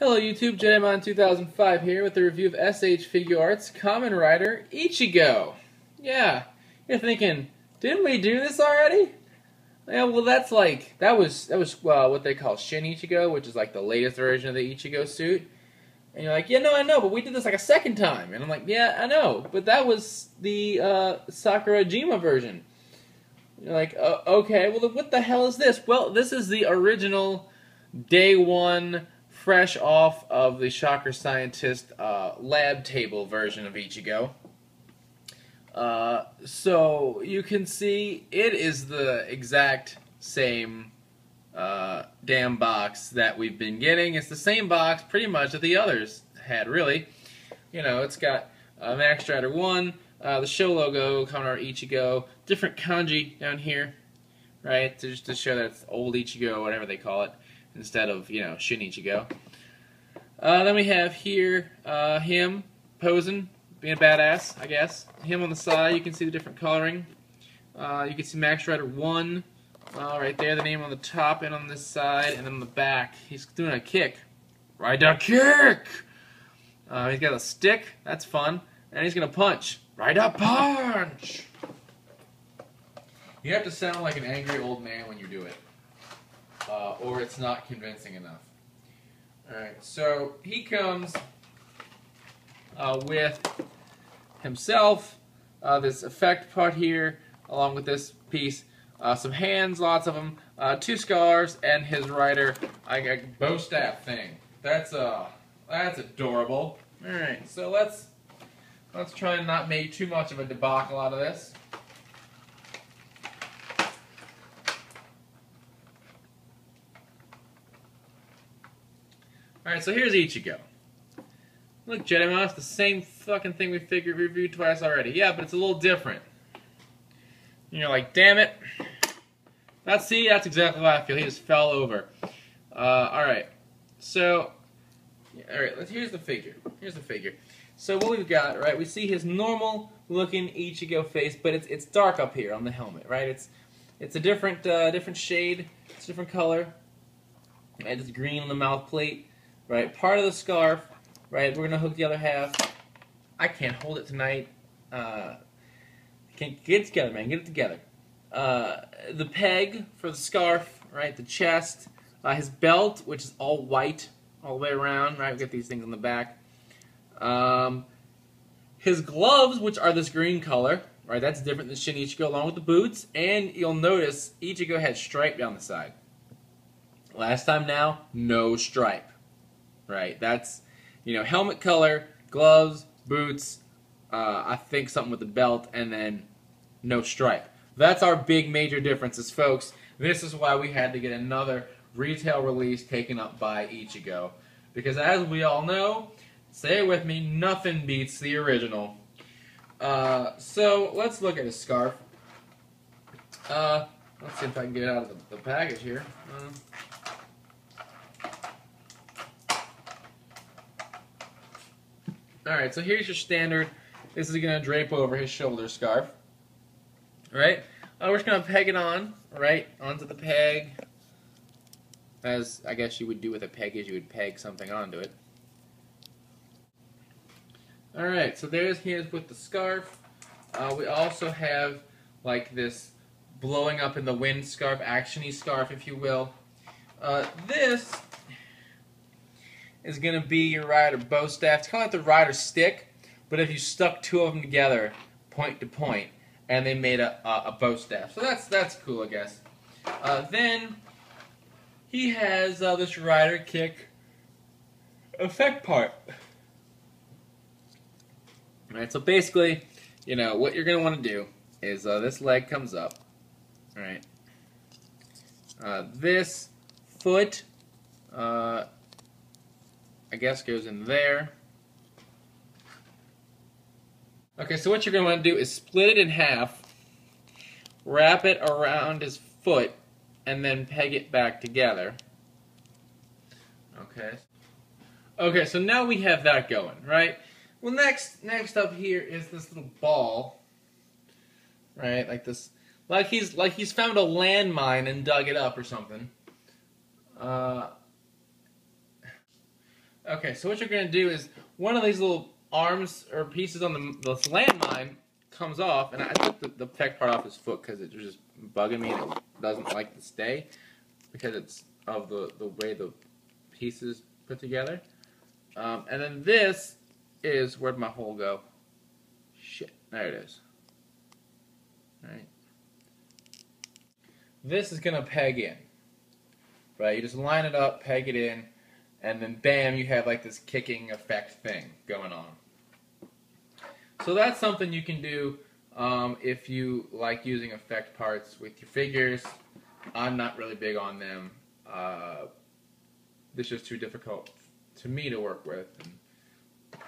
Hello YouTube, Jedimon 2005 here with a review of S.H.Figuarts Kamen Rider Ichigo. Yeah, you're thinking, didn't we do this already? Yeah, well that was what they call Shin Ichigo, which is like the latest version of the Ichigo suit. And you're like, yeah, no, I know, but we did this like a second time. And I'm like, yeah, I know, but that was the Sakurajima version. You're like, okay, well what the hell is this? Well, this is the original day one, fresh off of the Shocker Scientist lab table version of Ichigo. So you can see it is the exact same damn box that we've been getting. It's the same box pretty much that the others had, really. You know, it's got Max Strider 1, the show logo, Kamen Rider Ichigo, different kanji down here, right, just to show that it's old Ichigo, whatever they call it, instead of, you know, Shin Ichigo. Then we have here him posing, being a badass, I guess. Him on the side, you can see the different coloring. You can see Max Rider 1 right there, the name on the top and on this side, and then on the back, he's doing a kick. Rider kick! He's got a stick, that's fun, and he's going to punch. Rider punch! You have to sound like an angry old man when you do it, or it's not convincing enough. Alright, so he comes with himself, this effect part here, along with this piece, some hands, lots of them, 2 scars, and his rider, bow staff thing. That's adorable. Alright, so let's try and not make too much of a debacle out of this. Alright, so here's Ichigo. Look, Jedimon, it's the same fucking thing we reviewed twice already. Yeah, but it's a little different. And you're like, damn it. That's exactly how I feel. He just fell over. Alright. So, alright, here's the figure. So what we've got, right, we see his normal looking Ichigo face, but it's dark up here on the helmet, right? It's a different shade, it's a different color. Right, it's green on the mouth plate. Right, part of the scarf, right, we're going to hook the other half. I can't hold it tonight. Can't get it together, man, get it together. The peg for the scarf, right, the chest, his belt, which is all white all the way around, right, we get these things on the back. His gloves, which are this green color, right, that's different than Shin Ichigo, along with the boots, and you'll notice Ichigo had stripe down the side. Last time now, no stripe. Right, that's, you know, helmet color, gloves, boots, I think something with the belt, and then no stripe. That's our big major differences, folks. This is why we had to get another retail release taken up by Ichigo. Because as we all know, say it with me, nothing beats the original. So, let's look at his scarf. Let's see if I can get it out of the package here. Alright, so here's your standard. This is going to drape over his shoulder scarf. Right? We're just going to peg it on, right, onto the peg. As I guess you would do with a peg, is you would peg something onto it. Alright, so there's his with the scarf. We also have, like, this blowing up in the wind scarf, action-y scarf, if you will. This is going to be your rider bow staff. It's kind of like the rider stick, but if you stuck 2 of them together, point to point, and they made a bow staff. So that's cool, I guess. Then he has this rider kick effect part. Alright, so basically, you know, what you're going to want to do is this leg comes up. Alright. This foot, I guess goes in there. Okay, so what you're going to want to do is split it in half, wrap it around his foot, and then peg it back together. Okay. Okay, so now we have that going, right? Well, next up here is this little ball, right? Like this, like he's found a landmine and dug it up or something. Okay, so what you're going to do is one of these little arms or pieces on the landmine comes off, and I took the tech part off his foot because it was just bugging me and it doesn't like to stay because it's of the way the pieces put together. And then this is, where'd my hole go? Shit, there it is. Alright. This is going to peg in. Right, you just line it up, peg it in, and then bam, you have like this kicking effect thing going on. So that's something you can do if you like using effect parts with your figures. I'm not really big on them. It's just too difficult to me to work with, and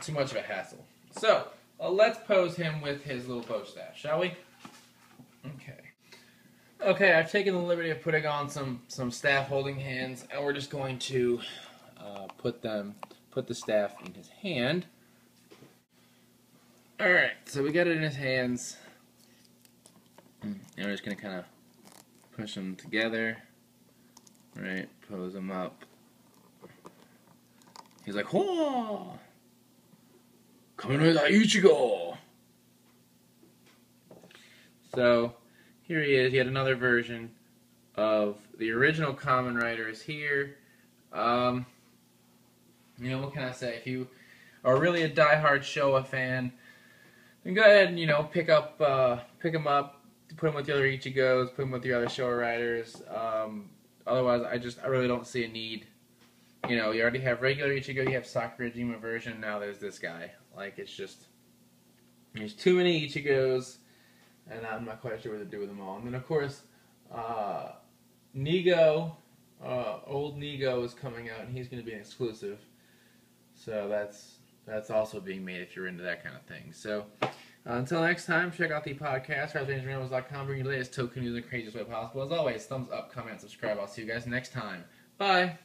too much of a hassle. So let's pose him with his little bow staff, shall we? Okay. Okay, I've taken the liberty of putting on some staff holding hands, and we're just going to put the staff in his hand. All right, so we got it in his hands, and we're just gonna kind of push them together. Right, pose them up. He's like, "Ho! Kamen Rider Ichigo!" So here he is, yet another version of the original Kamen Rider is here. You know, what can I say? If you are really a diehard Showa fan, then go ahead and, pick him up, put him with the other Ichigos, put him with the other Showa Riders. Otherwise, I really don't see a need. You already have regular Ichigo, you have Sakurajima version, now there's this guy. Like, there's too many Ichigos, and I'm not quite sure what to do with them all. And then, of course, Nigo, old Nigo is coming out, and he's going to be an exclusive. So that's also being made if you're into that kind of thing. So until next time, check out the podcast, RazRangersReynolds.com, bring your latest token news in the craziest way possible. As always, thumbs up, comment, subscribe. I'll see you guys next time. Bye!